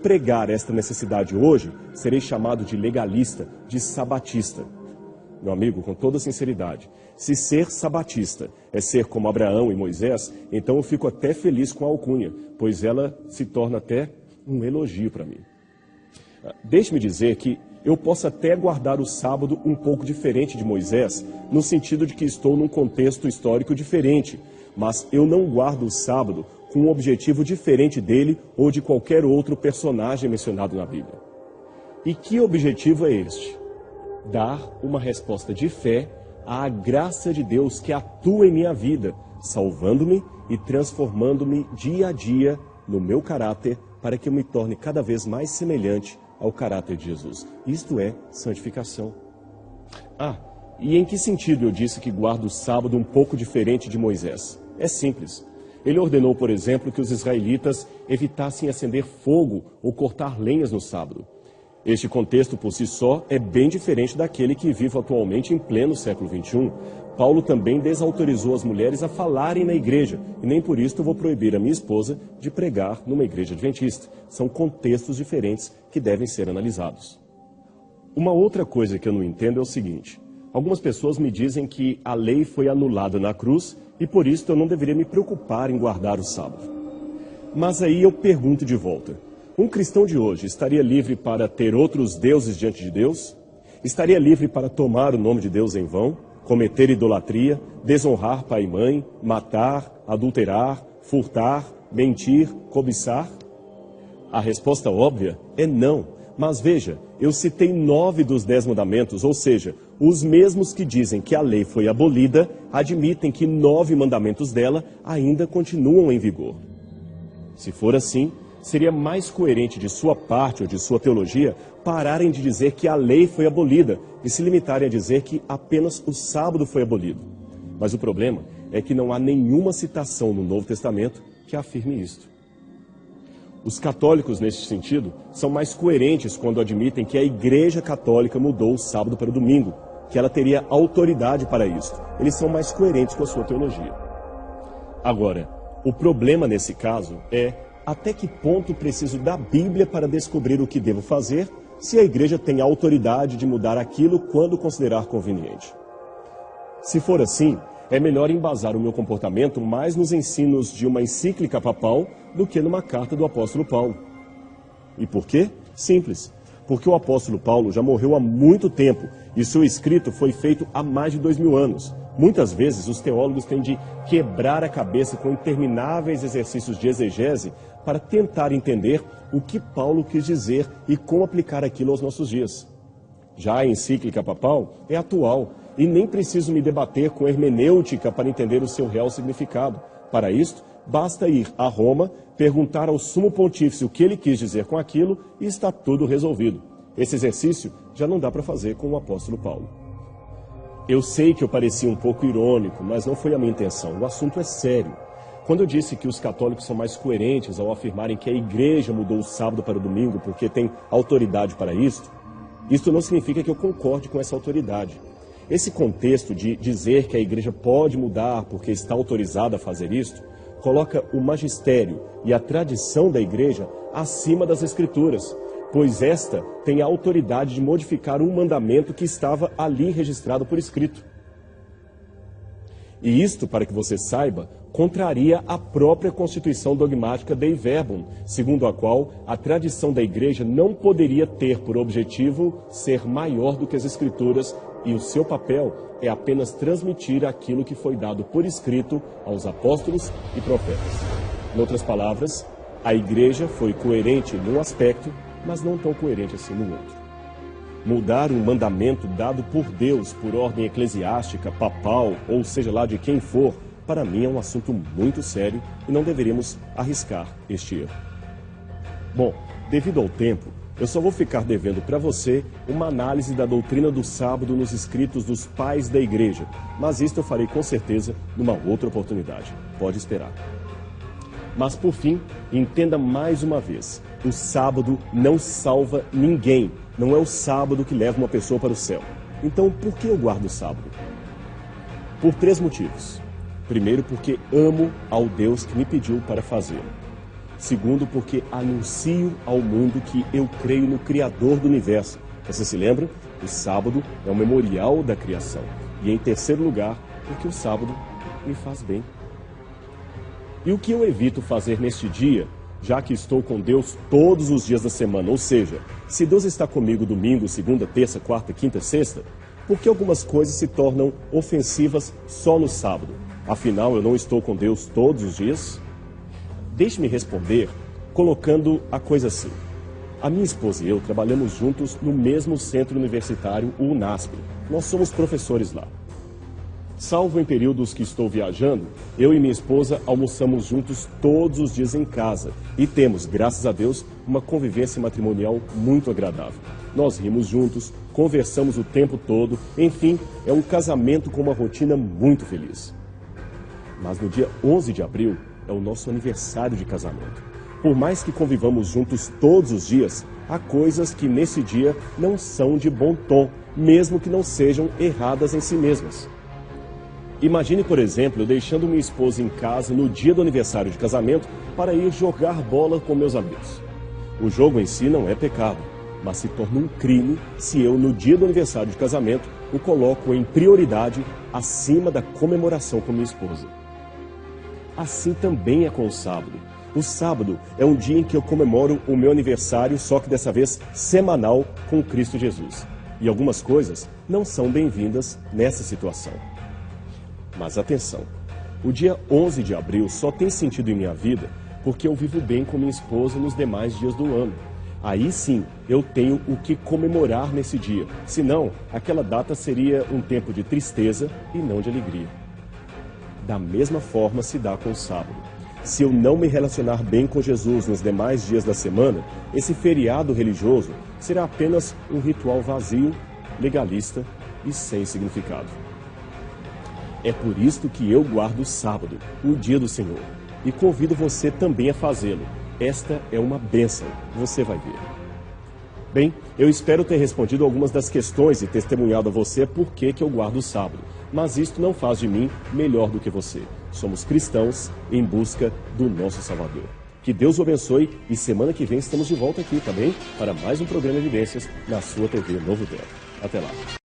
pregar esta necessidade hoje, serei chamado de legalista, de sabatista. Meu amigo, com toda sinceridade, se ser sabatista é ser como Abraão e Moisés, então eu fico até feliz com a alcunha, pois ela se torna até um elogio para mim. Deixe-me dizer que eu posso até guardar o sábado um pouco diferente de Moisés, no sentido de que estou num contexto histórico diferente, mas eu não guardo o sábado com um objetivo diferente dele ou de qualquer outro personagem mencionado na Bíblia. E que objetivo é este? Dar uma resposta de fé à graça de Deus que atua em minha vida, salvando-me e transformando-me dia a dia no meu caráter para que eu me torne cada vez mais semelhante ao caráter de Jesus. Isto é santificação. E em que sentido eu disse que guardo o sábado um pouco diferente de Moisés? É simples. Ele ordenou, por exemplo, que os israelitas evitassem acender fogo ou cortar lenhas no sábado. Este contexto por si só é bem diferente daquele que vive atualmente em pleno século XXI. Paulo também desautorizou as mulheres a falarem na igreja, e nem por isso eu vou proibir a minha esposa de pregar numa igreja adventista. São contextos diferentes que devem ser analisados. Uma outra coisa que eu não entendo é o seguinte: algumas pessoas me dizem que a lei foi anulada na cruz e por isso eu não deveria me preocupar em guardar o sábado. Mas aí eu pergunto de volta: um cristão de hoje estaria livre para ter outros deuses diante de Deus? Estaria livre para tomar o nome de Deus em vão, cometer idolatria, desonrar pai e mãe, matar, adulterar, furtar, mentir, cobiçar? A resposta óbvia é não. Mas veja, eu citei 9 dos 10 mandamentos, ou seja, os mesmos que dizem que a lei foi abolida, admitem que 9 mandamentos dela ainda continuam em vigor. Se for assim, seria mais coerente de sua parte ou de sua teologia pararem de dizer que a lei foi abolida e se limitarem a dizer que apenas o sábado foi abolido. Mas o problema é que não há nenhuma citação no Novo Testamento que afirme isto. Os católicos, nesse sentido, são mais coerentes quando admitem que a Igreja Católica mudou o sábado para o domingo, que ela teria autoridade para isso. Eles são mais coerentes com a sua teologia. Agora, o problema nesse caso é até que ponto preciso da Bíblia para descobrir o que devo fazer, se a Igreja tem a autoridade de mudar aquilo quando considerar conveniente. Se for assim, é melhor embasar o meu comportamento mais nos ensinos de uma encíclica papal do que numa carta do apóstolo Paulo. E por quê? Simples. Porque o apóstolo Paulo já morreu há muito tempo e seu escrito foi feito há mais de 2000 anos. Muitas vezes os teólogos têm de quebrar a cabeça com intermináveis exercícios de exegese para tentar entender o que Paulo quis dizer e como aplicar aquilo aos nossos dias. Já a encíclica papal é atual e nem preciso me debater com hermenêutica para entender o seu real significado. Para isto, basta ir a Roma, perguntar ao sumo pontífice o que ele quis dizer com aquilo e está tudo resolvido. Esse exercício já não dá para fazer com o apóstolo Paulo. Eu sei que eu parecia um pouco irônico, mas não foi a minha intenção. O assunto é sério. Quando eu disse que os católicos são mais coerentes ao afirmarem que a igreja mudou o sábado para o domingo porque tem autoridade para isto não significa que eu concorde com essa autoridade. Esse contexto de dizer que a igreja pode mudar porque está autorizada a fazer isto, coloca o magistério e a tradição da igreja acima das escrituras, pois esta tem a autoridade de modificar um mandamento que estava ali registrado por escrito. E isto, para que você saiba, contraria a própria Constituição Dogmática Dei Verbum, segundo a qual a tradição da igreja não poderia ter por objetivo ser maior do que as escrituras e o seu papel é apenas transmitir aquilo que foi dado por escrito aos apóstolos e profetas. Em outras palavras, a igreja foi coerente num aspecto, mas não tão coerente assim no outro. Mudar um mandamento dado por Deus, por ordem eclesiástica, papal, ou seja lá de quem for, para mim é um assunto muito sério e não deveríamos arriscar este erro. Bom, devido ao tempo, eu só vou ficar devendo para você uma análise da doutrina do sábado nos escritos dos pais da igreja, mas isso eu farei com certeza numa outra oportunidade. Pode esperar. Mas por fim, entenda mais uma vez, o sábado não salva ninguém. Não é o sábado que leva uma pessoa para o céu. Então, por que eu guardo o sábado? Por 3 motivos. Primeiro, porque amo ao Deus que me pediu para fazê-lo. Segundo, porque anuncio ao mundo que eu creio no Criador do Universo. Você se lembra? O sábado é um memorial da criação. E em terceiro lugar, porque o sábado me faz bem. E o que eu evito fazer neste dia, já que estou com Deus todos os dias da semana? Ou seja, se Deus está comigo domingo, segunda, terça, quarta, quinta, sexta, por que algumas coisas se tornam ofensivas só no sábado? Afinal, eu não estou com Deus todos os dias? Deixe-me responder colocando a coisa assim. A minha esposa e eu trabalhamos juntos no mesmo centro universitário, o UNASP. Nós somos professores lá. Salvo em períodos que estou viajando, eu e minha esposa almoçamos juntos todos os dias em casa e temos, graças a Deus, uma convivência matrimonial muito agradável. Nós rimos juntos, conversamos o tempo todo, enfim, é um casamento com uma rotina muito feliz. Mas no dia 11 de abril é o nosso aniversário de casamento. Por mais que convivamos juntos todos os dias, há coisas que nesse dia não são de bom tom, mesmo que não sejam erradas em si mesmas. Imagine, por exemplo, eu deixando minha esposa em casa no dia do aniversário de casamento para ir jogar bola com meus amigos. O jogo em si não é pecado, mas se torna um crime se eu, no dia do aniversário de casamento, o coloco em prioridade acima da comemoração com minha esposa. Assim também é com o sábado. O sábado é um dia em que eu comemoro o meu aniversário, só que dessa vez semanal, com Cristo Jesus. E algumas coisas não são bem-vindas nessa situação. Mas atenção, o dia 11 de abril só tem sentido em minha vida porque eu vivo bem com minha esposa nos demais dias do ano. Aí sim, eu tenho o que comemorar nesse dia. Senão, aquela data seria um tempo de tristeza e não de alegria. Da mesma forma se dá com o sábado. Se eu não me relacionar bem com Jesus nos demais dias da semana, esse feriado religioso será apenas um ritual vazio, legalista e sem significado. É por isto que eu guardo o sábado, o dia do Senhor, e convido você também a fazê-lo. Esta é uma bênção, você vai ver. Bem, eu espero ter respondido algumas das questões e testemunhado a você por que eu guardo o sábado, mas isto não faz de mim melhor do que você. Somos cristãos em busca do nosso Salvador. Que Deus o abençoe e semana que vem estamos de volta aqui, tá bem? Para mais um programa Evidências na sua TV Novo Tempo. Até lá.